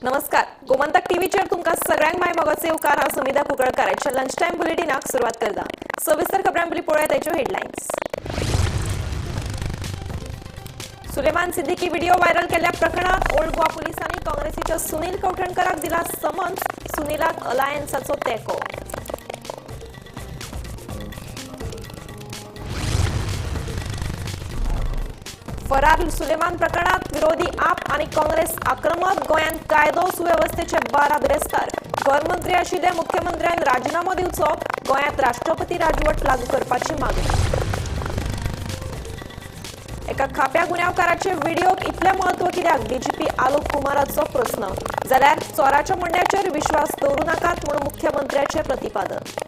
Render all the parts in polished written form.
नमस्कार, गोमंतक टीव्हीचेर तुमकां सगळ्यांक माय मोगाचे येवकार। हांव सुमिता कुंकळकाराच्या लंच टाइम बुलेटिनाक सुरवात करता। सविस्तर खबरां पयलीं पळोवया ताच्यो headlines. Suleman Siddiqui video viral केल्ल्या प्रकरणात ओल्ड गोवा पुलिसांनी काँग्रेसीच्या सुनील कवठणकराक दिला समन्स। सुनीलाक अलायन्साचो तेंको। फरार सुलेमान प्रकरणात विरोधी आप आणि काँग्रेस आक्रमक। गोंयांत कायदो सुवेवस्थेचे 12 बिरेस्तार। गृहमंत्री आशिल्ले मुख्यमंत्र्यान राजीनामो दिवचो। गोंयांत राष्ट्रपती राजवट लागू करपाची मागणी। एका खाप्या गुन्यांवकाराचे व्हिडिओक इतले महत्व कित्याक? डीजीपी आलोक कुमाराचो प्रस्न। जाल्यार चोराच्या म्हणण्याचेर विश्वास दवरूं नाकात म्हणून मुख्यमंत्र्याचे प्रतिपादन।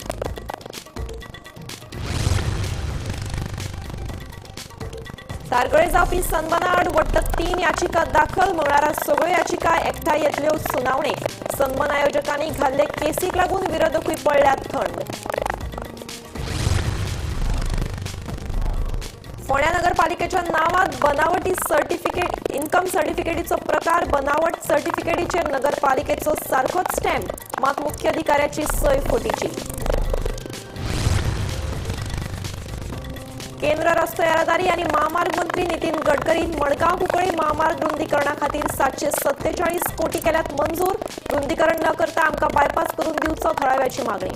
तारगळे जावपी सन्माना आड वट्ट 3 याचिका दाखल। मंगळारा सगळ्यो याचिका एकठांय येतल्यो सुनावणेक। सन्मान आयोजकांनी घाल्ले केसीक लागून विरोधकूय पडल्यात थंड। फोंड्या नगरपालिकेच्या नावात बनावटी सर्टिफिकेट इन्कम सर्टिफिकेटीचो प्रकार। बनावट सर्टिफिकेटीचेर नगरपालिकेचो सारखोच स्टॅम्प, मात मुख्य अधिकाऱ्याची सय खोटीची। केंद्र रस्तो येरादारी आणि महामार्ग मंत्री नितीन गडकरी मडगांव कुंकळी महामार्ग रुंदीकरणा खातीर 747 कोटी केल्यात मंजूर। रुंदीकरण न करता आमकां बायपास करून दिवचो थळाव्याची मागणी।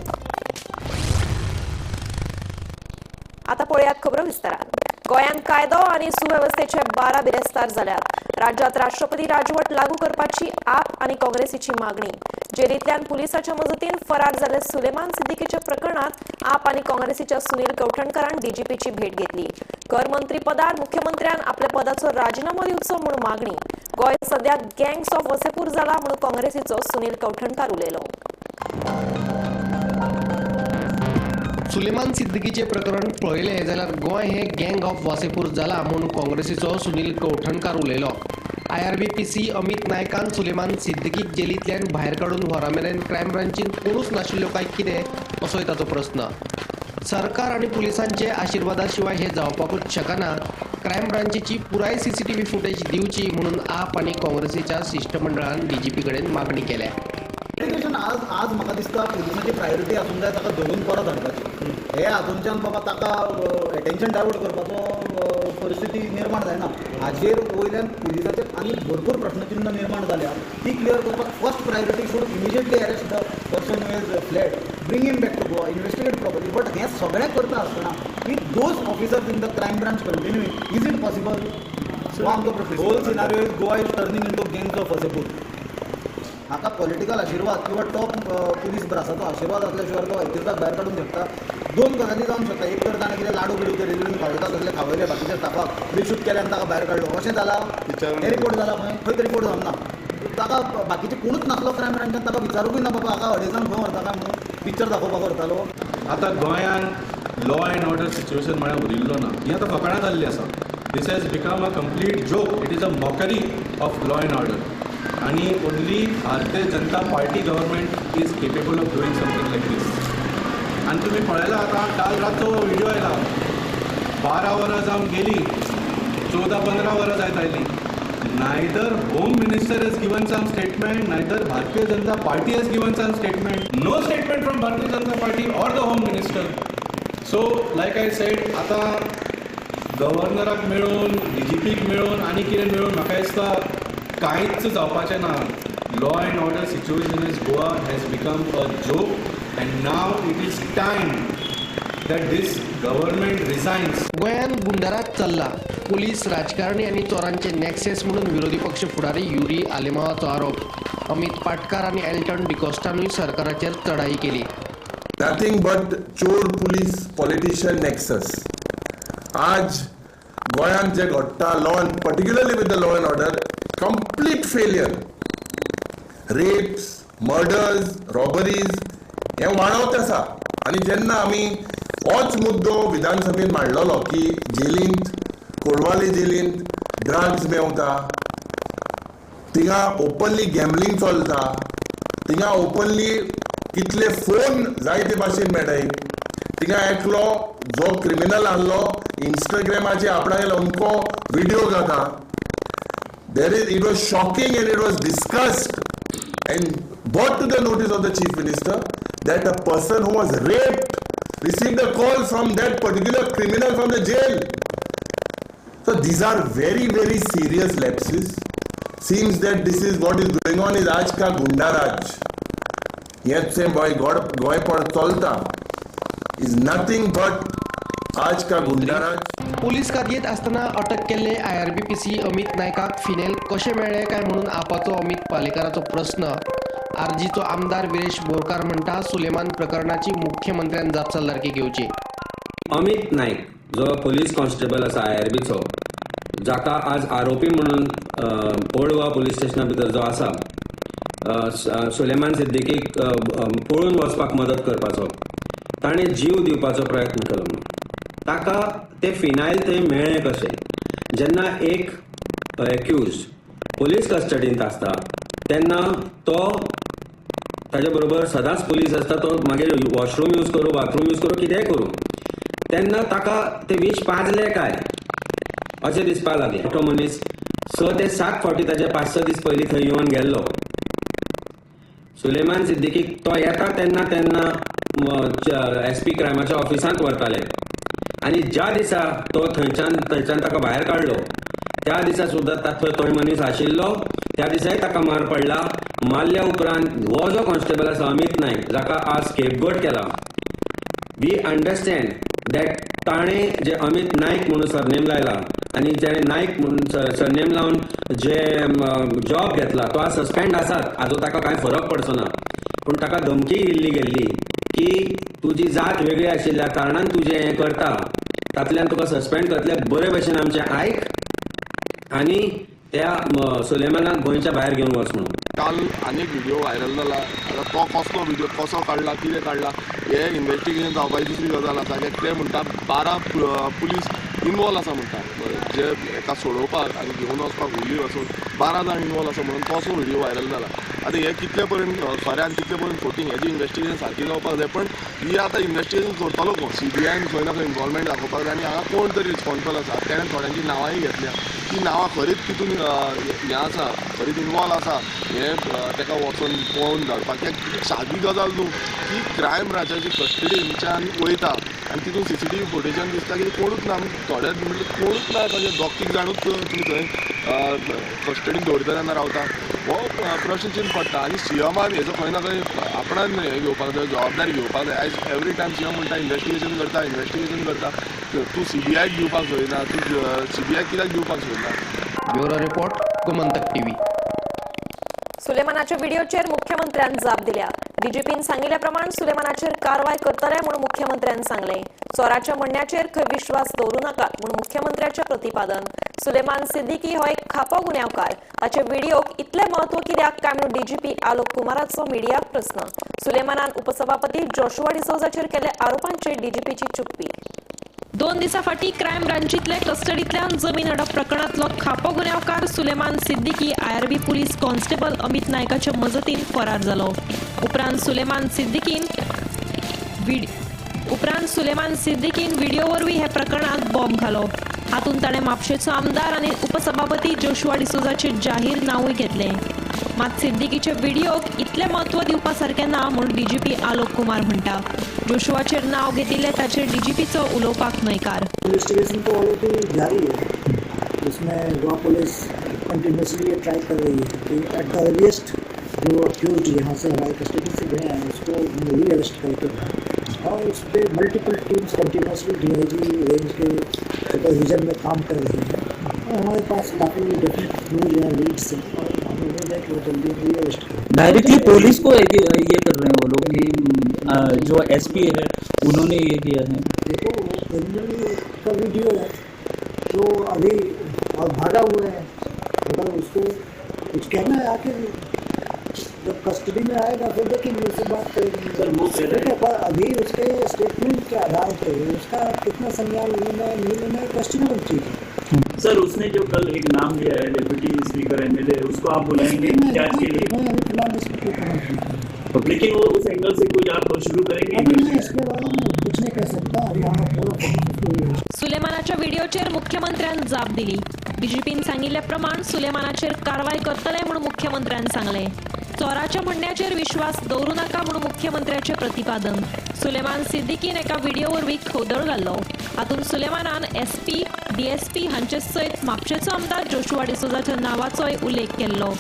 आता पळयात खबरो विस्तारान। गोंयांत कायदो आनी सुवेवस्थेचे 12 बिरेस्तार जाल्यात। राज्यात राष्ट्रपती राजवट लागू करपाची आप आनी काँग्रेसीची मागणी। जेलींतल्यान पुलिसाच्या मजतीन फरार जाल्ले सुलेमान सिद्दीकीच्या प्रकरणात आप आनी काँग्रेसीच्या सुनील कवठणकरान डीजीपीची भेट घेतली। कर मंत्री पदार मुख्यमंत्र्यान आपल्या पदाचो राजीनामो दिवचो म्हणून मागणी। गोंय सध्या गँग्स ऑफ वसेपूर जाला म्हणून काँग्रेसीचो सुनील कवठणकार उलयलो। सुलेमान सिद्दीकीचे प्रकरण पळयले जाल्यार गोंय हे गँग ऑफ वासेपूर जाला म्हणून काँग्रेसीचो सुनील कवठणकार उलयलो। IRBPC अमित नायकान सुलेमान सिद्दीकीक जेलींतल्यान भायर काडून व्हरामेरेन क्रायम ब्रांचीन कोणूच नाशिल्लो काय कितें असोय ताचो प्रस्न। सरकार आनी पुलिसांचे आशिर्वादा शिवाय हे जावपाकूच शकना। क्रायम ब्रांचीची पुराय CCTV फुटेज दिवची म्हणून आप आनी काँग्रेसीच्या शिष्टमंडळान DGP कडेन मागणी केल्या। आज म्हाका दिसता पुलिसाची प्रायोरिटी आसूंक जाय ताका धरून परत हाडपाची। हे हातूंतल्यान बाबा ताका एटेन्शन डायवर्ट करपाचो परिस्थिती निर्माण जायना। हाजेर वयल्यान पुलिसाचेर आनी भरपूर प्रश्नचिन्ह निर्माण जाल्या। ती क्लियर करपाक first priority should immediately arrest the person who is fled, bring him back to Goa, investigate properly. But हें सगळें करता आसतना with those officers in the crime branch continuing, is it possible? So आमचो whole scenario is Goa is turning into gangs of Wasseypur. हाका political आशिर्वाद किंवा top police ब्रासाचो आशिर्वाद असल्या शिवाय तो इतिहासाक भायर काडून शकता। दोन गजाली जावंक शकता। एक तर ताणें कितें लाडू बिडू ते रेल्वेन खावयता तसले खावयले बाकीच्या स्टाफाक रिशूट केल्यान ताका भायर काडलो अशें जालां। हे रिपोर्ट जाला खंय रिपोर्ट जावना। ताका बाकीचे कोणूच नासलो क्रायम ब्रांचान, ताका विचारूंकय ना बाबा हाका अडेजांक खंय व्हरता काय म्हणून पिक्चर दाखोवपाक व्हरतालो। आतां गोंयांत लॉ एंड ऑर्डर सिच्युएशन म्हळ्यार उरिल्लो ना। ही आतां फकाणां जाल्ली आसा। This has become a complete joke. It is a mockery of law and order. आणि only Bharatiya Janata Party government is capable of doing something like this. आणि तुम्ही पळयला आता काल रातचो व्हिडिओ आयला, 12 वरां जावन गेली, 14-15 वरां जायत oily. Neither home minister has given some statement, neither Bharatiya Janata Party has given some statement. No statement from Bharatiya Janata Party or the Home Minister. So, like I said, आता गव्हर्नराक मेळून, DGPक मेळून आनी कितें मेळून म्हाका दिसता कांयच जावपाचें ना। Law and order situation is Goa has become a joke and now it is time that this government resigns. गोंयांत गुंडाराज चल्ला। पुलीस राजकारणी आणि चोरांचे नॅक्सेस म्हणून विरोधी पक्ष फुडारी युरी आलेमावाचो आरोप। अमित पाटकार आणि एल्टन डिकोस्टानूय सरकाराचेर चढाई केली। नथिंग बट चोर पुलीस पॉलिटिशियन नेक्सस। आज गोंयांत जे घडटा law and particularly with the law and order complete failure. Rapes, murders, robberies हे वाडत आसा। आणि जेन्ना आमी होच मुद्दो विधानसभेत मांडलेलो की जेलींत कोडवाली जेलींत ड्रग्स मेवता, थिंगा ओपनली गॅमलिंग चलता, थिंगा ओपनली कितले फोन जायते भाशेन मेळटाय, थिंगा एकलो जो क्रिमिनल आहलो इंस्टाग्रामाचेर आपणागे अमको video घाता। It was shocking and it was discussed and brought to the notice of the Chief Minister that a person who was raped received a call from that particular criminal from the jail. So these are very, very serious lapses. Seems that this is what is going on is आज का goonda raj. Yet say boy गोय पर चलता is nothing but आज का goonda raj. Police कारवाईत असताना अटक केल्ले IRBPC अमित नायकाक फिनेल कशें मेळ्ळे काय म्हणून आपाचो अमित पालेकराचो प्रश्न आरजीचो आमदार विरेश बोरकार म्हणटा सुलेमान प्रकरणाची मुख्यमंत्र्यान जापसालदारकी घेवची. अमित नाईक जो पोलीस कॉन्स्टेबल आसा IRBचो जाका आज आरोपी म्हणून ओल्ड गोवा पोलीस स्टेशना भितर जो आसा सुलेमान सिद्दीकीक पळून वचपाक मदत करपाचो ताणें जीव दिवपाचो प्रयत्न केलो म्हणून ताका ते फिनायल थंय मेळ्ळें कशें जेन्ना एक एक्यूज पोलीस कस्टडींत आसता तेन्ना तो ताजे बरोबर सदांच पुलीस आसता तो मागीर वॉशरूम यूज करूं बाथरूम यूज करूं कितेंय करूं तेन्ना ताका ते विश पाजले काय अशें दिसपाक लागलें. तो मनीस 6 ते 7 फावटी ताजे 5-6 दीस पयलीं थंय येवन गेल्लो. सुलेमान सिद्दीकीक तो येता तेन्ना SP क्रायमाच्या ऑफिसांत व्हरताले आनी ज्या दिसा तो थंयच्यान ताका भायर काडलो त्या दिसा सुद्दां थंय मनीस आशिल्लो त्या दिसाय ताका मार पडला. मारल्या उपरांत हो जो कॉन्स्टेबल आसा अमित नायक जाका आज स्केपगोट केला वी अंडरस्टँड दॅट ताणें जे अमित नायक म्हणून सरनेम लायला आनी जेणे नायक म्हणून सरनेम लावन जे जॉब घेतला तो आज सस्पेंड आसात हाजो ताका कांय फरक पडचो ना पूण ताका धमकी दिल्ली गेल्ली की तुजी जात वेगळी आशिल्ल्या कारणान तूं जें हें करता तातूंतल्यान तुका सस्पेंड करतले बरे भशेन आमचें आयक आनी त्या सुलेमानाक गोंयच्या भायर घेवन वच म्हणून. काल आनीक व्हिडिओ व्हायरल जाला. आतां तो कसलो व्हिडिओ कसो काडला कितें काडला हे इन्व्हेस्टिगेशन जावपाची दुसरी गजाल आसा कित्याक ते म्हणटा 12 पुलीस इनवॉल्व आसा म्हणटा जे एका सोडोवपाक आनी घेवन वचपाक व्हिली वचून 12 जाण इनवॉल्व आसा म्हणून तसो व्हिडिओ व्हायरल जाला. आतां हे कितले पर्यंत खऱ्यान कितले पर्यंत फोटींग हेजी इन्व्हेस्टिगेशन सारकी जावपाक जाय पण ही आतां इन्व्हेस्टिगेशन करतलो कोण CBIन खंय ना खंय इन्वॉल्वमेंट दाखोवपाक जाय आनी हांगा कोण तरी रिस्पॉन्सिबल आसा तेणें थोड्यांची नांवांय घेतल्या ती नांवां खरीच तितून हें आसा खरीच इनवॉल्व आसा हे ताका वचून पळोवन धाडपाक कित्याक सादी गजाल न्हू की क्रायम ब्रांचाची कस्टडीच्यान वयता आनी तितून CCTV फुटेजान दिसता की कोणूच ना थोडे म्हणजे कोणूच ना ताजे दोग-तीग जाणूच तुमी थंय कस्टडीन दवरता तेन्ना रावता हो प्रश्न चिंत पडटा आनी CMान हेजो खंय ना खंय आपणान हें घेवपाक जाय जबाबदारी घेवपाक जाय. आयज एवरी टायम CM म्हणटा इन्व्हेस्टिगेशन करता तूं CBIक दिवपाक सोयना तूं CBIक कित्याक दिवपाक सोयना. Bureau report Gomantak TV. सुलेमानाच्या व्हिडिओचेर मुख्यमंत्र्यान जाप दिल्या. DGPन सांगिल्ल्या प्रमाण सुलेमानाचेर कारवाय करतले म्हणून मुख्यमंत्र्यान सांगले. चोराच्या म्हणण्याचेर खंय विश्वास दवरूं नाकात म्हणून मुख्यमंत्र्याचें प्रतिपादन. सुलेमान सिद्दीकी हो एक खापो गुन्यांवकार ताचे व्हिडिओक इतले महत्व कित्याक काय म्हणून DGP आलोक कुमाराचो मिडियाक प्रस्न. सुलेमानान उपसभापती जोशुआ डिसोजाचेर केल्ल्या आरोपांचेर DGPची चुप्पी. 2 दिसां फाटीं क्रायम ब्रांचीतले कस्टडींतल्यान जमीन अडप प्रकरणांतलो खापो गुन्यांवकार Suleman Siddiqui IRB police constable Amit नायकाच्या मजतीन फरार जालो. उपरांत सुलेमान सिद्दीकीन व्हिडिओ वरवीं हे प्रकरणात बॉम्ब घालो. हातूंत ताणें म्हापशेचो आमदार आनी उपसभापती जोशुआ डिसोजाचे जाहीर नांवूय घेतलें. मात सिद्दीकीचे व्हिडिओक इतलें म्हत्व दिवपा सारकें ना म्हूण DGP आलोक कुमार म्हणटा. जोशुआचेर नांव घेतिल्ले ताचेर DGPचो उलोवपाक न्हयकार. इन्वेस्टिगेशन तो ऑलरेडी जारी है इसमें गोवा पुलिस कंटिन्यूसली ये ट्राई कर रही है कि एट द अर्लीस्ट जो अक्यूज यहाँ से हमारे कस्टडी से गए हैं उसको री अरेस्ट करके और उस पर multiple teams continuously DIG range के सुपरविजन में काम कर रही है और हमारे पास काफ़ी डेफिनेट क्लूज या लीड्स हैं और हम उम्मीद है कि वो जल्दी री अरेस्ट करें. डायरेक्टली पुलिस को ये कर रहे हैं वो लोग कि जो SP है उन्होंने ये किया है. देखो क्रिमिनल का वीडियो है जो अभी और भागा हुआ है अगर उसको कुछ कहना है आखिर जब कस्टडी में आएगा फिर देखेंगे उससे बात करेंगे. ठीक है पर अभी उसके स्टेटमेंट के आधार पर उसका कितना संज्ञान लेना है नहीं लेना है क्वेश्चनेबल चीज़ है. सर उसने जो कल एक नाम दिया है डेप्यूटी स्पीकर MLA उसको आप बुलाएंगे जांच के लिए. मैं अभी फिलहाल इसको क्यों कहना लेकिन वो उस एंगल से कोई आप शुरू करेंगे. मैं इसके बारे में कुछ नहीं कह सकता. यहाँ पूरा सुलेमानाच्या व्हिडिओचेर मुख्यमंत्र्यान जाप दिली. DGPन सांगिल्ल्या प्रमाण सुलेमानाचेर कारवाय करतले म्हणून मुख्यमंत्र्यान सांगले. चोराच्या म्हणण्याचेर विश्वास दवरू नाका म्हणून मुख्यमंत्र्याचे प्रतिपादन. सुलेमान सिद्दीकीन एका व्हिडिओ वरवीं खोदळ घाल्लो. हातूंत सुलेमानान एसपी डीएसपी हांचे सयत म्हापशेचो आमदार जोशुआ डिसोजाच्या नांवाचोय उल्लेख केल्लो.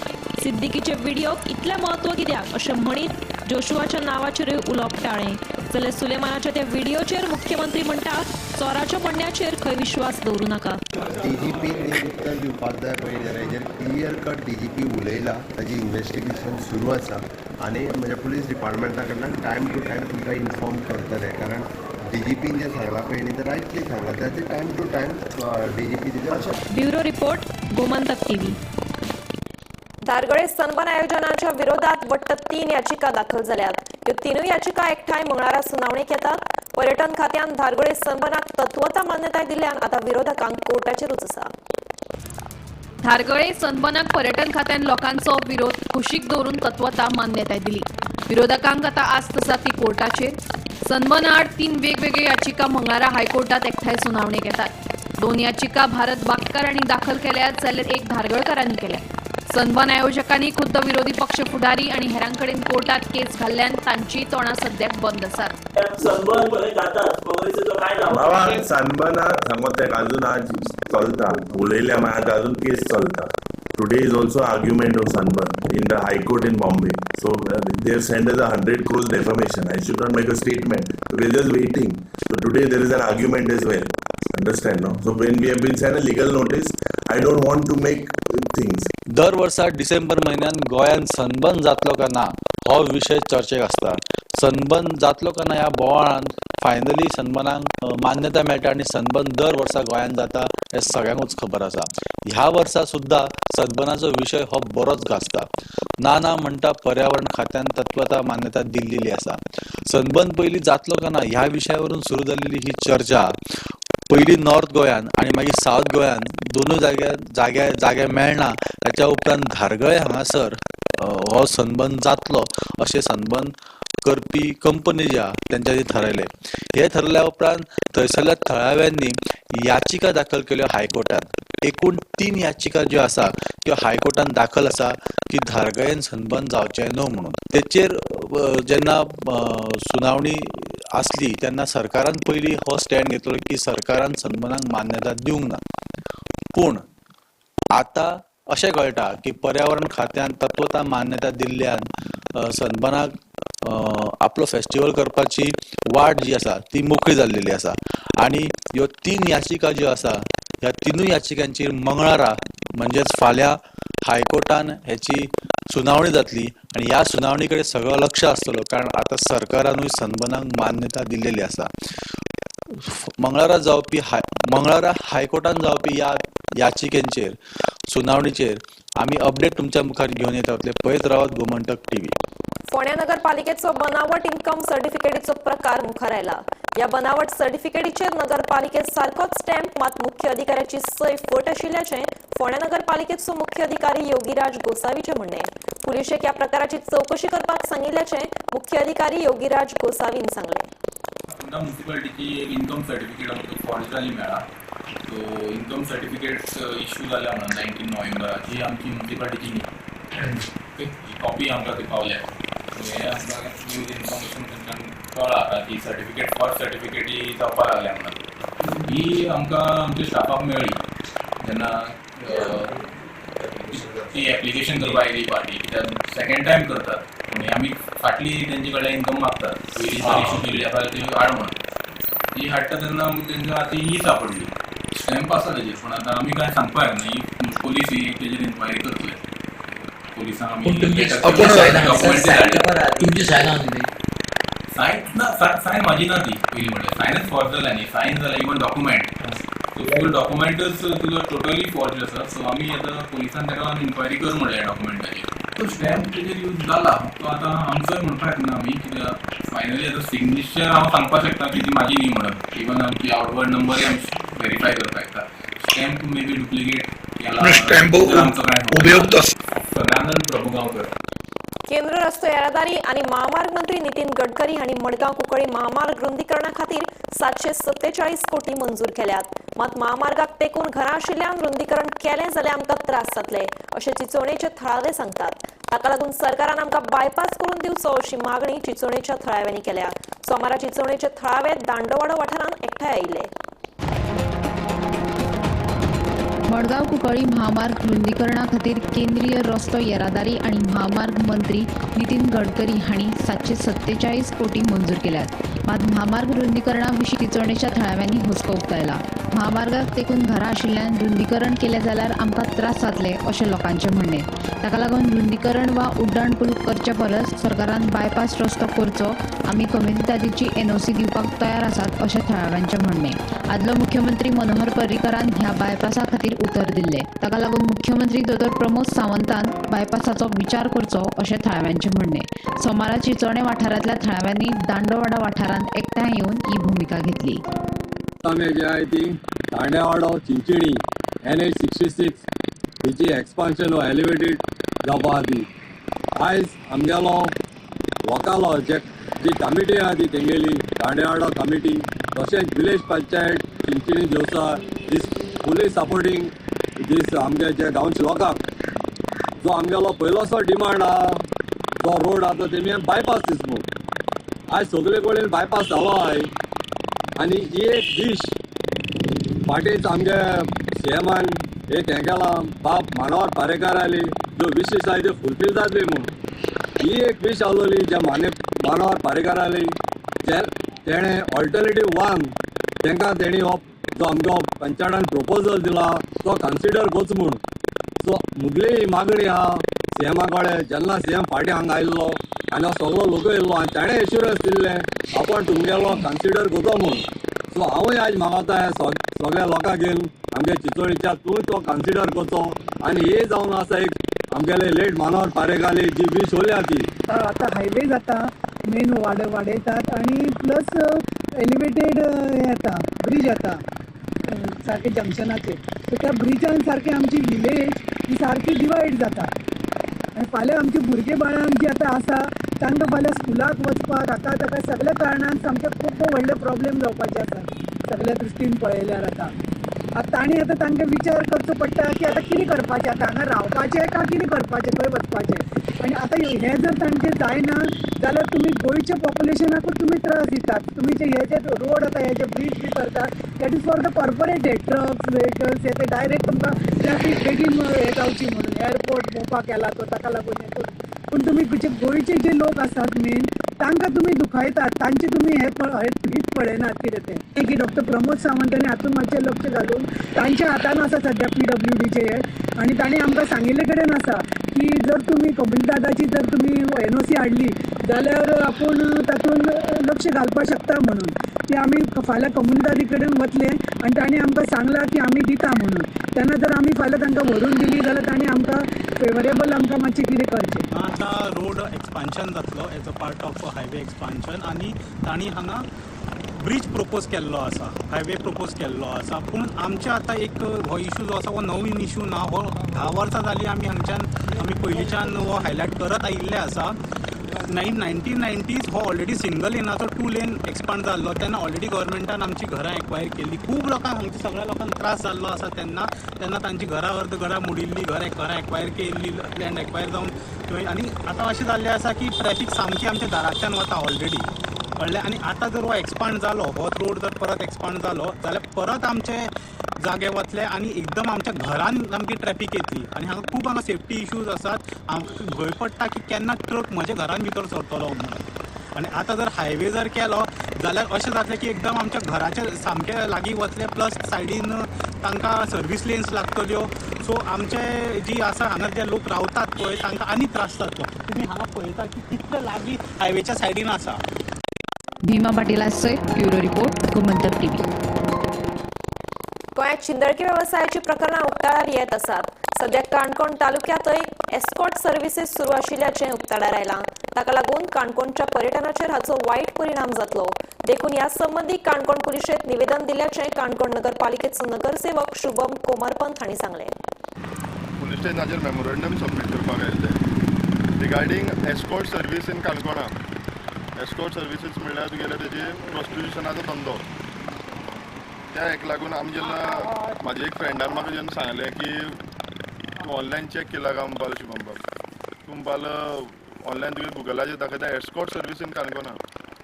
सिद्दीकीचे व्हिडिओक इतलें म्हत्व कित्याक अशें म्हणीत जोशुआच्या नांवाचेरूय उलोवप टाळ्ळें. जाल्यार सुलेमानाच्या त्या व्हिडिओचेर मुख्यमंत्री म्हणटात चोराच्या म्हणण्याचेर खंय विश्वास दवरू नाका. DGP उत्तर दिवपाक जाय पयलीं जाल्यार हेजेर क्लियर कट DGP उलयला, ताजी इन्वेस्टिगेशन सुरू आसा आनी म्हणजे पुलीस डिपार्टमेंटा कडल्यान टायम टू टायम तुमकां इन्फॉर्म करतले. कारण DGPन जें सांगलां पयलीं तें रायटली सांगलां, ताचे टायम टू टायम DGP तेजेर. Bureau report Gomantak TV. धारगळे सनबर्न आयोजनाच्या विरोधात वट्ट 3 याचिका दाखल जाल्यात. ह्यो 3 याचिका एकठांय मंगळारा सुनावणेक येतात. पर्यटन खात्यान धारगळे सनबर्नाक तत्वता मान्यताय दिल्ल्यान आता विरोधकांक कोर्टाचेरूच आसा. धारगळे सनबर्नाक पर्यटन खात्यान लोकांचो विरोध कुशीक दवरून तत्वता मान्यताय दिली. विरोधकांक आता आस्त आसा ती कोर्टाचेर. सनबर्ना आड 3 वेगवेगळ्यो याचिका मंगळारा हायकोर्टात एकठांय सुनावणेक येतात. 2 याचिका भारत बागकार हांणी दाखल केल्यात जाल्यार एक धारगळकारांनी केल्या. सनबर्न आयोजकांनी खुद्द विरोधी पक्ष फुडारी आणि हेरांकडेन कोर्टात केस घाल्ल्यान तांची तोंडां सद्याक बंद आसात. बाबा सनबर्नाक सांगत तें अजून आज चलता, उलयल्या मागीर अजून केस चलता. Today is also argument of Sunburn in the High Court in Bombay. So they have sent us 100 crores defamation. I should not make a statement. So we are just waiting. So today there is an argument as well. Understand, no? So when we have been sent a legal notice, I don't want to make things. दर वर्सा डिसेंबर म्हयन्यान गोंयान sunburn जातलो का ना हो विशय चर्चेक आसता. सनबर्न जातलो का ना ह्या बोवाळान फायनली सनबर्नाक मान्यता मेळटा आनी सनबर्न दर वर्सा गोंयान जाता हे सगळ्यांकूच खबर आसा. ह्या वर्सा सुद्धा सनबर्नाचो विशय हो बरोच गाजता. ना म्हणटा पर्यावरण खात्यान तत्वता मान्यता दिल्लेली आसा. सनबर्न पयलीं जातलो का ना ह्या विशयावरून सुरू जाल्ली ही चर्चा पयलीं नॉर्थ गोंयान आनी मागीर सावथ गोंयान दोनूय जाग्यार मेळना. ताच्या उपरांत धारगळे हांगासर हो सनबर्न जातलो अशें सनबर्न करपी कंपनी ज्या तेंच्यांनी थारायलें. हे थारल्या उपरांत थंयसरल्या थळाव्यांनी याचिका दाखल केल्यो हायकोर्टात. एकूण 3 याचिका ज्यो आसा त्यो हायकोर्टान दाखल आसा की धारगळेन सनबर्न जावचें न्हय म्हणून. तेचेर जेन्ना सुनावणी आसली तेन्ना सरकारान पयलीं हो स्टँड घेतलो की सरकारान सनबर्नाक मान्यता दिवंक ना. पूण आतां अशें कळटा की पर्यावरण खात्यान तत्वता मान्यता दिल्ल्यान सनबर्नाक आपलो फेस्टिवल करपाची वाट जी आसा ती मोकळी जाल्लेली आसा. आनी ह्यो 3 याचिका ज्यो आसा ह्या 3 याचिकांचेर मंगळारा म्हणजेच फाल्यां हायकोर्टान हेची सुनावणी जातली आनी ह्या सुनावणी कडेन सगळो लक्ष आसतलो. कारण आतां सरकारानूय सनबर्नाक मान्यता दिल्लेली आसा. मंगळारा हायकोर्टान जावपी ह्या याचिकेंचेर सुनावणीचेर आमी अपडेट तुमच्या मुखार घेवन येता. पळयत रावत गोमंतक टीव्ही. फोंड्या नगरपालिकेचो बनावट इन्कम सर्टिफिकेटीचो प्रकार मुखार आयला. ह्या बनावट सर्टिफिकेटीचेर नगरपालिकेत सारकोच स्टॅम्प मात मुख्य अधिकाऱ्याची सय फट आशिल्ल्याचें फोंड्या नगरपालिकेचो मुख्य अधिकारी योगीराज गोसावीचें म्हणणें. पुलिशेक ह्या प्रकाराची चवकशी करपाक सांगिल्ल्याचें मुख्य अधिकारी योगीराज गोसावीन सांगलें. फोंडा म्युनिसिपालिटीची एक इन्कम सर्टिफिकेट आमकां फॉर्जरी मेळ्ळा. सो इन्कम सर्टिफिकेट इश्यू जाल्या म्हणून 19 नोव्हेंबराची आमची म्युनिसिपालिटीची न्ही कॉपी आमकां ती पावल्या. हे आमकां न्यूज इन्फॉर्मेशन थंयच्यान कळ्ळा की सर्टिफिकेट फर्स्ट सर्टिफिकेटी जावपाक लागल्या म्हणून. ही आमकां आमच्या स्टाफाक मेळ्ळी जेन्ना ती एप्लिकेशन करपाक येयली पार्टी. कित्याक सेकंड टायम करतात आनी आमी फाटली तेंचे कडल्यान इन्कम मागतात. पयलीं इश्यू केल्ली आसा ती हाड म्हणून. ती हाडटा तेन्ना तेंकां ती ही सापडली स्टॅम्प आसा तेजेर. पूण आतां आमी कांय सांगपाक ना. ही पुलीस ही तेजेर इन्क्वायरी करतले. पुलिसांक आमी सायन म्हाजी ना ती पयलीं म्हणल्यार सायनच फॉर्ज जाल्या न्ही. सायन जाल्यार इवन डॉक्युमेंट. सो तुजो डॉक्युमेंटच तुजो टोटली फॉर्ज आसा. सो आमी आतां पुलिसान ताका लागून इन्क्वायरी कर म्हणलें डॉक्युमेंटाचेर. तो स्टॅम्प तेजेर यूज जाला. तो आतां आमचोय म्हणपाक येतना आमी कित्याक फायनली आतां सिग्नेचर हांव सांगपाक शकता की ती म्हाजी न्ही म्हणून. इवन आमची आउटवर्ड नंबरूय आमी व्हेरीफाय करपाक शकता. स्टॅम्प मे बी डुप्लिकेट केला आमचो काय सदानंद प्रभुगांवकर. केंद्र रस्तो येरादारी आणि महामार्ग मंत्री नितीन गडकरी हांणी मडगांव कुंकळी महामार्ग रुंदीकरणा खातीर 747 कोटी मंजूर केल्यात. मात महामार्गाक तेंकून घरां आशिल्ल्यान रुंदीकरण केलें जाल्यार आमकां त्रास जातले अशें चिंचोवणेचे थळावे सांगतात. ताका लागून सरकारान आमकां बायपास करून दिवचो अशी मागणी चिंचोणेच्या थळाव्यांनी केल्या. सोमारा चिंचोणेचे थळावे दांडोवाडो वाठारांत एकठांय आयिल्ले. मडगांव कुंकळ्ळी महामार्ग रुंदीकरणा खातीर केंद्रीय रस्तो येरादारी आनी महामार्ग मंत्री नितीन गडकरी हांणी 747 कोटी मंजूर केल्यात. मात महामार्ग रुंदीकरणा विशीं चिंचोणेच्या थळाव्यांनी हुस्को उक्तायला. महामार्गाक तेंकून घरां आशिल्ल्यान रुंदीकरण केलें जाल्यार आमकां त्रास जातले अशें लोकांचें म्हणणें. ताका लागून रुंदीकरण वा उड्डाण पूल करचे परस सरकारान बायपास रस्तो करचो. आमी कम्युनिटाची NOC दिवपाक तयार आसात अशें थळाव्यांचें म्हणणें. आदलो मुख्यमंत्री मनोहर पर्रीकारान ह्या बायपासा खातीर उतर दिल्ले. ताका लागून मुख्यमंत्री दोतोर प्रमोद सावंतान बायपासाचो विचार करचो अशें थळाव्यांचें म्हणणें. सोमारा चिंचोणे वाठारांतल्या थळाव्यांनी दांडोवाडा वाठारांत एकठांय येवन ही भुमिका घेतली. आमी जी आहाय ती दांडेवाडो चिंचणी NH 66 हेची एक्सपान्शन वा एलिवेटेड जावपा ती आयज आमगेलो लोकालो जी कमिटी आहा ती तेंगेली दांडेवाडो कमिटी तशेंच विलेज पंचायत चिंचणी दिवसा दीस फुली सपोर्टींग दीस आमगे जे गांवच्या लोकांक जो आमगेलो पयलोसो डिमांड आहा तो रोड आहा तेमी बायपास दिसमू. आयज सगळे कडेन बायपास जालो आहाय आनी एक दीश फाटींच आमगे CMान एक हें केलां बाब मनोहर पर्रीकार आली जो विशीस आहाय त्यो फुलफील जातली म्हूण. ही एक विश आसलोली जे मनोहर पर्रीकार आली तेणें ऑल्टरनेटीव 1 तांकां तेणी हो जो आमचो पंचायतान प्रपोजल दिला तो कन्सिडर करचो म्हूण. सो मुगली ही मागणी आहा CMा कडेन. जेन्ना CM फाटीं हांगा आयिल्लो आनी हो सगळो लोक येयल्लो आनी ताणें एश्युरन्स दिल्लें आपूण तुमगेलो कन्सिडर करचो म्हूण. सो हांवूय आयज मागता सगळ्या लोकांक घेवन आमगे चिंचोणीच्या तूं तो कन्सिडर करचो आनी हे जावन आसा एक आमगेले लेट मनोहर पर्रीकाराली जी वीश उरल्या ती. आतां हायवे जाता मेन वाडयतात आनी प्लस एलिवेटेड हें येता ब्रीज येता सारके जंक्शनाचेर. सो त्या ब्रिजान सारके आमची विलेज ही सारकी डिवायड जाता आनी फाल्यां आमची भुरगे बाळां जी आतां आसा तांकां फाल्यां स्कुलाक वचपाक ताका सगळ्या कारणान सामके खूब व्हडले प्रॉब्लेम जावपाचे आसा सगळ्या दृश्टीन पळयल्यार. तांणी आतां तांकां विचार करचो पडटा की आतां कितें करपाचें आतां हांगा रावपाचें काय कितें करपाचें खंय वचपाचें. आनी आतां हें जर तांचें जायना जाल्यार तुमी गोंयच्या पॉप्युलेशनाकूच तुमी त्रास दितात. तुमी जे रोड आतां हे जे ब्रीज बी करतात that is for the corporate trucks vehicles हे डायरेक्ट तुमकां ट्रॅफीक बेगीन हे जावची म्हणून एअरपोर्ट मोवपाक केला तो ताका लागून हे करून. पूण तुमी गोंयचे जे लोक आसात मेन तांकां तुमी दुखयतात तांचे तुमी हित पळयनात कितें तें. की डॉक्टर प्रमोद सावंतांनी हातूंत मातशें लक्ष घालून तांच्या हातान आसा सद्या PWDचे आनी तांणी आमकां सांगिल्ले कडेन आसा की जर तुमी कबीलदादाची जर तुमी NOC हाडली जाल्यार आपूण तातूंत लक्ष घालपाक शकता म्हणून. की आमी फाल्यां कम्युनिदादी कडेन वतले आनी तांणी आमकां सांगलां की आमी दिता म्हणून. तेन्ना जर आमी फाल्यां तांकां व्हरून दिली जाल्यार तांणी आमकां फेवरेबल आमकां मातशें कितें करचें. आतां रोड एक्सपान्शन जातलो as a part of highway expansion आनी तांणी हांगा ब्रीज प्रपोज केल्लो आसा हायवे प्रपोज केल्लो आसा. पूण आमचे आतां एक हो इशू जो आसा हो नवीन इशू ना. हो 10 वर्सां जालीं आमी पयलींच्यान हो हायलायट करत आयिल्ले आसा. 1990s हो ऑलरेडी सिंगल लेनाचो 2 लेन एक्सपांड जाल्लो तेन्ना ऑलरेडी गव्हर्मेंटान आमची घरां एक्वायर केल्ली. खूब लोकांक हांगच्या सगळ्या लोकांक त्रास जाल्लो आसा तेन्ना तांची घरां मोडिल्ली घरां एक्वायर केल्ली लँड एक्वायर जावन थंय. आनी आतां अशें जाल्लें आसा की ट्रॅफीक सामकी आमच्या दाराच्यान वता ऑलरेडी कळ्ळें. आनी आतां जर हो एक्सपांड जालो हो रोड जर परत एक्सपांड जालो जाल्यार परत आमचे जागे वतले आनी एकदम आमच्या घरान सामकी ट्रॅफीक येतली. आनी हांगा सेफ्टी इश्यूज आसात. आमकां भंय पडटा की केन्ना ट्रक म्हज्या घरान भितर सरतलो म्हणून. आनी आतां जर हायवे जर केलो जाल्यार अशें जातलें की एकदम आमच्या घराच्या सामके लागीं वतले प्लस सायडीन तांकां सर्वीस लेन्स लागतल्यो. सो आमचे जी आसा हांगा जे लोक रावतात पळय तांकां आनी त्रास जातलो. तुमी हांगा पळयता की कितले लागीं हायवेच्या सायडीन आसा. भीमा पाटीलासय ब्युरो रिपोर्ट गोमंतक TV. गोंयांत चिंदळकी वेवसायाची प्रकरणां उक्ताडार येत आसात. सध्या काणकोण तालुक्यांतय एस्कॉर्ट सर्व्हिसेस सुरू आशिल्ल्याचें उक्ताडार आयलां. ताका लागून काणकोणच्या पर्यटनाचेर हाचो वायट परिणाम जातलो. देखून ह्या संबंदी काणकोण पुलिशेंत निवेदन दिल्ल्याचें काणकोण नगरपालिकेचो नगरसेवक शुभम कोमारपंत हांणी सांगलें. पुलीस स्टेशनाचेर मेमोरंडम सबमीट करपाक आयिल्लें रिगार्डींग एस्कॉर्ट सर्वीस इन काणकोणा. एस्कॉर्ट सर्विसीस म्हणल्यार तुगेले तेजे प्रॉस्टिट्युशनाचो धंदो. त्या हेका लागून आमी जेन्ना म्हाज्या एक फ्रेंडान म्हाका जेन्ना सांगलें की तूं ऑनलायन चॅक केला काय म्हणपाक शुभम बाब म्हणपालो ऑनलायन तुवें गुगलाचेर दाखयता एस्कॉर्ट सर्वीस इन काणकोणा.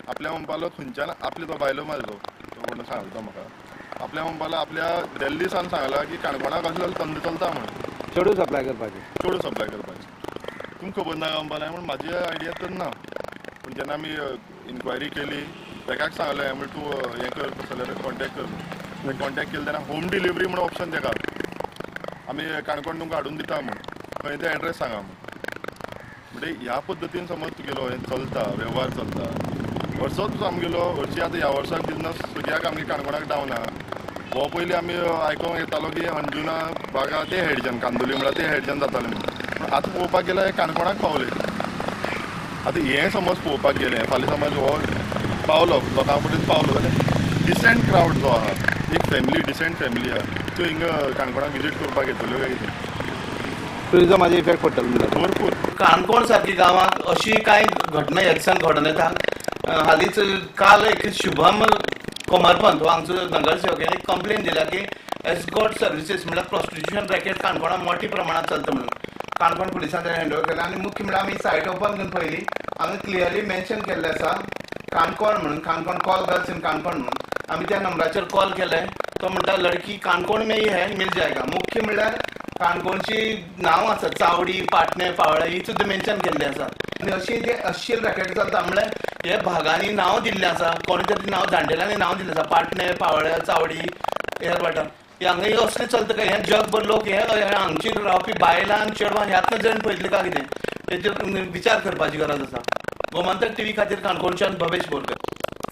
आपल्या म्हणपालो खंयच्यान आपले तो बायलो म्हाजो तो म्हणून सांगलो म्हाका. आपल्या म्हणपालो आपल्या दिल्ली सावन सांगला की काणकोणाक अशें जाल्यार धंदो चलता म्हणून चेडू सप्लाय करपाचे. चेडू सप्लाय करपाचे. तुमकां खबर ना म्हणपालें म्हण म्हाजी आयडिया तर ना. पूण जेन्ना आमी इन्क्वायरी केली ताकाच सांगलें हांवें तूं हें कर तशें जाल्यार कॉन्टॅक्ट कर. कॉन्टॅक्ट केले तेन्ना होम डिलिव्हरी म्हणून ऑप्शन तेका आमी काणकोण तुमकां हाडून दिता म्हण खंय ते एड्रेस सांगा म्हण. म्हणजे ह्या पद्दतीन समज तुगेलो हें चलता वेव्हार चलता वर्सोच आमगेलो हरशी आतां ह्या वर्साक बिजनस सगळ्याक आमगे काणकोणाक डावन आहा. हो पयलीं आमी आयकोंक येतालो की अंजुना बागा ते हेडच्यान कांदोली म्हळ्यार ते हेडच्यान जातालें म्हणून. पूण आतां पळोवपाक गेल्यार हे काणकोणाक पावले. आतां हें समज पळोवपाक गेलें फाल्यां समज हो पावलो लोकां कडेन पावलो जाल्यार डिसेंट क्रावड जो आहा एक फॅमिली डिसेंट फॅमिली आहा त्यो हिंगा काणकोणाक विजीट करपाक येतल्यो काय कितें. टुरिजमाचेर इफेक्ट पडटलो भरपूर. काणकोण सारकी गांवांत अशी कांय घटना ह्या दिसान घडून येता. हालींच काल एक शुभम कोमरपंत हो हांगचो नगरसेवकान एक कंप्लेन दिल्या की एस्कॉर्ट सर्विसीस म्हळ्यार प्रॉस्टिट्यूशन रॅकेट काणकोणात मोठ्या प्रमाणात चलता म्हणून. काणकोण पुलिसांनी हँडओवर केला आनी मुख्य म्हळ्यार आमी सायट ओपन करून पयली हांगा क्लियरली मेन्शन केल्लें आसा काणकोण म्हणून Canacona call girls in Canacona म्हणून. आमी त्या नंबराचेर कॉल केले तो म्हणटा लडकी काणकोण में ही है मिल जाएगा. मुख्य म्हळ्यार काणकोणची नांव आसा चावडी पाटणे पावळे ही सुद्दां मेन्शन केल्ली आसा. आनी अशी जे अश्लील रॅकेट चलता म्हळ्यार हे भागांनी नांव दिल्लें आसा कोणे तरी नांव जाणटेल्यांनी नांव दिल्लें आसा पाटणे पावळे चावडी हेर वाठार हांगा असलें चलता काय हें जगभर लोक हे हांगची रावपी बायलां चेडवां ह्याच नजरेन पळयतले काय कितें तेजेर विचार करपाची गरज आसा. गोमंतक टीव्ही खातीर काणकोणच्यान भवेश बोरकर.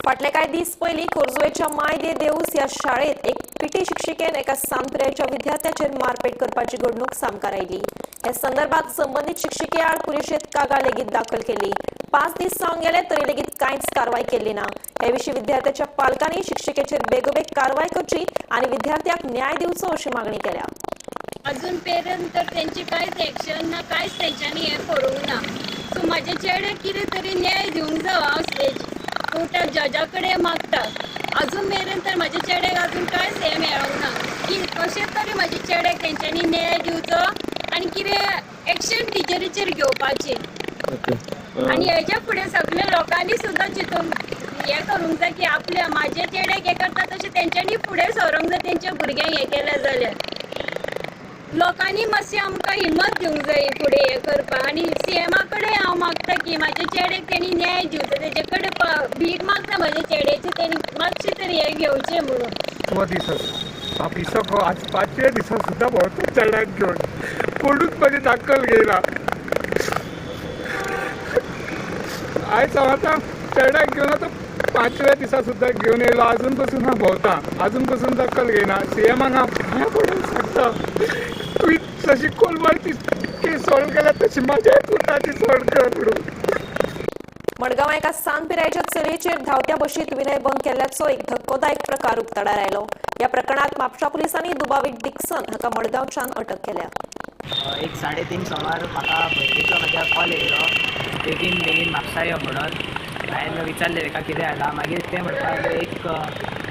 फाटले कांय दीस पयलीं कोरजुवेच्या माय दे देऊस ह्या शाळेत एक पीटी शिक्षिकेन एका सांत्र्याच्या विद्यार्थ्याचेर मारपेट करपाची घडणूक सामकार आयली. हे संदर्भात संबंधीत शिक्षिके आड पुलिशेंत कागाळ लेगीत दाखल केली. 5 दीस जावन गेले तरी लेगीत कांयच कारवाय केल्ली ना. हे विशीं विद्यार्थ्याच्या पालकांनी शिक्षिकेचेर बेगोबेग कारवाय करची आनी विद्यार्थ्याक न्याय दिवचो अशी मागणी केल्या. अजून पर्यंत त्यांची कांयच एक्शन ना कांयच तेंच्यांनी हें करूंक ना. सो म्हाजे चेड्याक कितें तरी न्याय दिवंक जाय. हांव कोर्टाक जजा कडेन मागता. अजून मेरेन तर म्हाज्या चेड्याक अजून कांयच हें मेळोंक ना की कशें तरी म्हाज्या चेड्याक तेंच्यांनी न्याय दिवचो आनी कितें एक्शन टिचरीचेर घेवपाची. आनी हेच्या फुडें सगळ्या लोकांनी सुद्दां चिंतून हें करूंक जाय की आपल्या म्हाज्या चेड्याक हें करता तशें तेंच्यांनी फुडें सरोंक जाय. तेंच्या भुरग्यांक हें केलें जाल्यार लोकांनी मातशी आमकां हिम्मत दिवंक जाय फुडें हें करपाक. आनी सीएमा कडेन हांव मागता की म्हाज्या चेड्याक तेणी न्याय दिवचो. तेजे कडेन भीक मागता म्हाज्या चेड्याची तेणी मातशें तरी हें घेवचें म्हणून. तो दीस ऑफिसाक आज 5व्या दिसा सुद्दां भोंवतो चेड्याक घेवन कोणूच म्हाजी दाखल घेयना. आयज हांव आतां चेड्याक घेवन आतां 5व्या दिसा सुद्दां घेवन येयलो. अजून पसून हांव भोंवता अजून पसून दखल घेयना. सीएमाक हांव पांया पडून सांगता तुवें जशी कोलवाची केस सॉल्व केल्या तशी म्हाज्याय पुताची सॉल्व कर म्हणून. मडगांव एका सांत पिरायेच्या चलयेचेर धांवत्या बशीत विनयभंग केल्ल्याचो एक धक्कोदायक प्रकार उक्ताडार आयलो. ह्या प्रकरणात म्हापशा पुलिसांनी दुबावी डिक्सन हाका मडगांवच्यान अटक केल्या. एक 3:30 सुमार म्हाका भयणीचो म्हाज्या कॉल येयलो बेगीन म्हापसा यो म्हणून. हांवें विचारलें ताका कितें जाला. मागीर तें म्हणपाक एक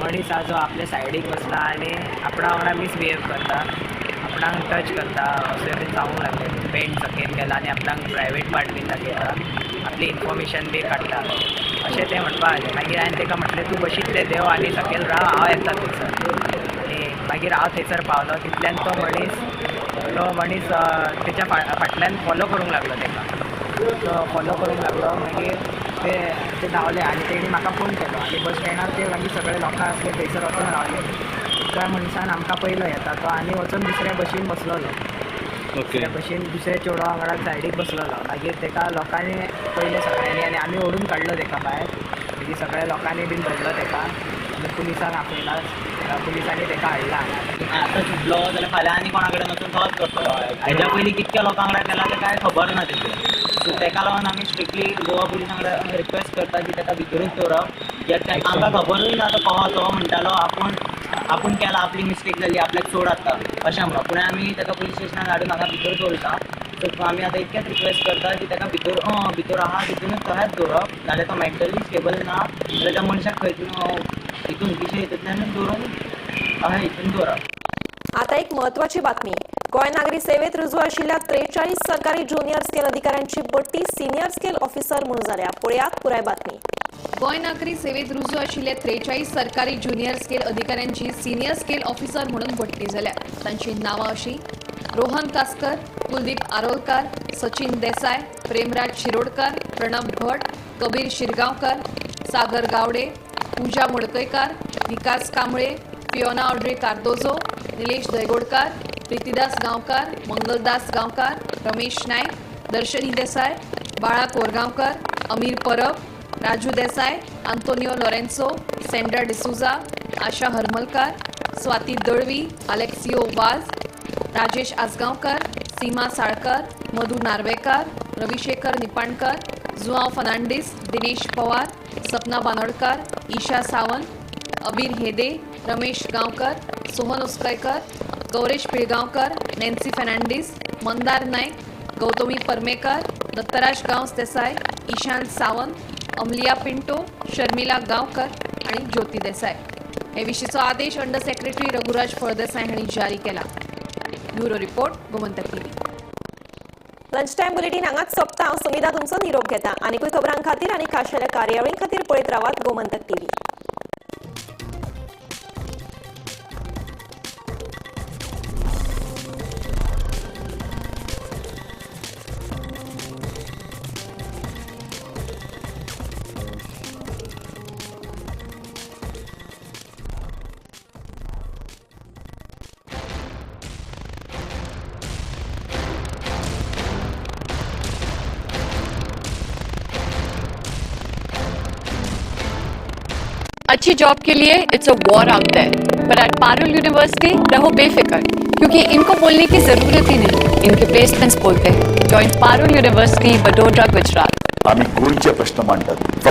मनीस आहा जो आपल्या सायडीक बसला आनी आपणा वांगडा मिसबिहेव करता आपणाक टच करता अशें बीन जावंक लागलें. पेंट सकयल गेला आनी आपणाक प्रायवेट पार्ट बीन दाखयता आपली इन्फॉर्मेशन बी काडटा अशें तें म्हणपाक लागलें. मागीर हांवें ताका म्हटलें तूं बशींतलें देव आनी सकयल राव हांव येता थंयसर. आनी मागीर हांव थंयसर पावलो तितल्यान तो मनीस तेच्या फाटल्यान फॉलो करूंक लागलो ताका. तो फॉलो करूंक लागलो. मागीर ते धांवले आनी तेणी म्हाका फोन केलो आनी बस स्टँडार ते मागीर सगळे लोकां आसले थंयसर वचून रावले. त्या मनशान आमकां पयलो येता तो आनी वचून दुसऱ्या बशीन बसलोलो. दुसऱ्या बशीन दुसऱ्या चेडवा वांगडा सायडीक बसलोलो. मागीर ताका लोकांनी पयले सगळ्यांनी आनी आमी ओडून काडलो ताका भायर. मागीर सगळ्या लोकांनी बीन धरलो ताका आनी पुलिसांक आपयला. पुलिसांनी ताका हाडला. आतां सुटलो जाल्यार फाल्यां आनी कोणा कडेन वचून तोच करतलो. हेज्या पयलीं कितक्या लोकां वांगडा केला तें कांय खबर ना तेजें. सो ताका लागून आमी स्ट्रिक्टली गोवा पुलिसां कडेन रिक्वेस्ट करता की ताका भितरूच दवरप. कित्याक आमकां खबरूय ना तो कोहो तो म्हणटालो आपूण केला आपली मिस्टेक जाली आपल्याक सोड आतां अशें म्हणून. पूण आमी ताका पुलीस स्टेशनार हाडून हांगा भितर दवरता. सो आमी आतां इतकेंच रिक्वेस्ट करता की ताका भितर आहा तितूनच तशेंच दवरप. नाल्यार तो मेंटली स्टेबल ना जाल्यार त्या मनशाक खंय हितून पिशे हितूंतल्यानूच दवरून अशें हितून दवरप. आता एक महत्वाची बातमी. गोंय नागरी सेवेत रुजू आशिल्ल्या 43 सरकारी ज्युनियर स्केल अधिकाऱ्यांची बडटी सिनियर स्केल ऑफिसर म्हणून जाल्या. पळयात पुराय बातमी. गोंय नागरी सेवेत रुजू आशिल्ले 43 सरकारी ज्युनियर स्केल अधिकाऱ्यांची सिनियर स्केल ऑफिसर म्हणून बडटी जाल्या. तांची नांवां अशी: रोहन कास्कर, कुलदीप आरोलकार, सचिन देसाय, प्रेमराज शिरोडकर, प्रणव भट, कबीर शिरगांवकर, सागर गावडे, पूजा मडकयकार, विकास कांबळे, फियोना ऑड्रे कार्दोजो, निलेश दयगोडकार, प्रितीदास गांवकार, मंगलदास गांवकार, रमेश नायक, दर्शनी देसाय, बाळा कोरगांवकर, अमीर परब, राजू देसाय, आंतोनियो लॉरेन्सो, सेंड्रा डिसुजा, आशा हरमलकार, स्वाती दळवी, अलेक्सियो वाज, राजेश आसगांवकर, सीमा साळकर, मधु नार्वेकर, रविशेखर निपाणकर, जुआंव फर्नांडीस, दिनेश पवार, सपना बानोडकर, ईशा सावंत, अबीर हेदे, रमेश गांवकर, सोहन उसकयकर, गौरेश पिळगांवकर, नॅन्सी फर्नांडीस, मंदार नायक, गौतमी परमेकर, दत्तराज गांवस देसाय, ईशांत सावंत, अमलिया पिंटो, शर्मिला गांवकर आणि ज्योती देसाय. हे विशींचो आदेश अंडर सेक्रेटरी रघुराज फळदेसाय हांणी जारी केला. Bureau report, Gomantak TV. Lunch time bulletin हांगाच सोंपता. हांव सुमिता तुमचो निरोप घेता. आनीकूय खबरां खातीर आनी खाशेल्या कार्यावळीं खातीर पळयत रावात गोमंतक टीव्ही. अच्छी जॉब के लिए it's a war out there, but at Parul university रहो बेफिक्र, क्योंकि इनको बोलने की जरूरत ही नहीं, इनके प्लेसमेंट्स बोलते हैं. Join Parul university, Vadodara, Gujarat. आम्ही गोंयचे प्रश्न मांडटात.